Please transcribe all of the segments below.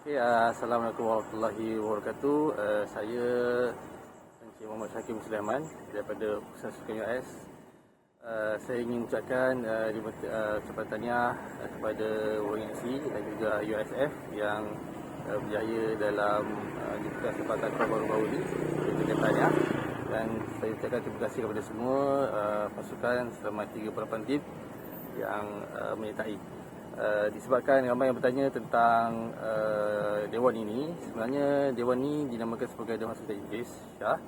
Assalamualaikum warahmatullahi wabarakatuh. Saya Encik Muhammad Syakir Musliman daripada Pusat Sukan US. Saya ingin mengucapkan ucapan tahniah kepada WNC dan juga USF yang berjaya dalam jemputan sepak takraw baru-baru ini. Saya tahniah dan saya ucapkan terima kasih kepada semua pasukan selama 38 tim yang menyertai. Disebabkan ramai yang bertanya tentang Dewan ini, sebenarnya Dewan ini dinamakan sebagai Dewan Sukan Inggeris Shah.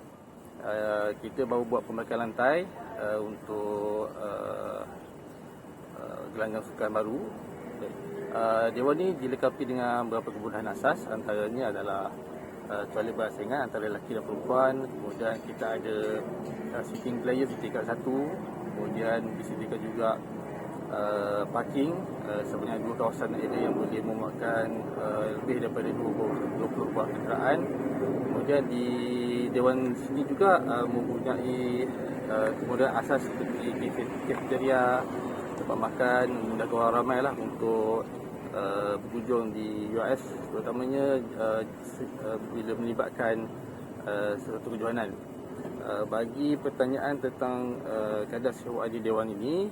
Kita baru buat pembaikan lantai untuk gelanggang sukan baru. Dewan ini dilengkapi dengan beberapa kemudahan asas, antaranya adalah toilet berasingan antara lelaki dan perempuan. Kemudian kita ada sitting player tingkat 1. Kemudian disediakan juga parking sebanyak 2 kawasan area yang boleh memuatkan lebih daripada 20 buah kenderaan. Kemudian di Dewan sini juga mempunyai kemudahan asas seperti kafeteria, tempat makan, memudahkan orang ramai lah untuk berkunjung di US, terutamanya bila melibatkan sesuatu kejohanan. Bagi pertanyaan tentang kadar sewaan di Dewan ini,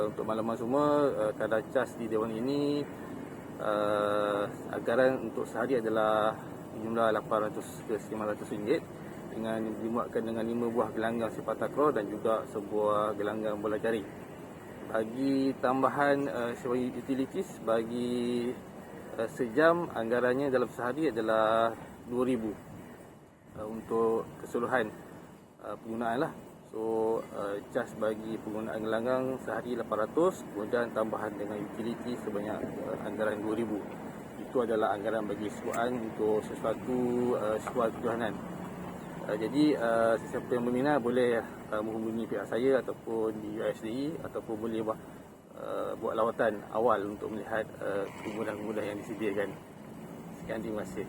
untuk makluman semua, kadar cas di Dewan ini anggaran untuk sehari adalah jumlah 800 ke 900 ringgit dengan dimuatkan dengan 5 buah gelanggang sepak takraw dan juga sebuah gelanggang bola jaring. Bagi tambahan sewa utilities, bagi sejam anggarannya dalam sehari adalah 2,000 untuk keseluruhan penggunaan lah. So, cas bagi penggunaan gelanggang sehari 800, kemudian tambahan dengan utility sebanyak anggaran 2,000. Itu adalah anggaran bagi sewaan untuk sesuatu sebuah kejohanan. Jadi, sesiapa yang berminat boleh menghubungi pihak saya ataupun di USDE, ataupun boleh buat lawatan awal untuk melihat kemudahan-kemudahan yang disediakan. Sekian, terima kasih.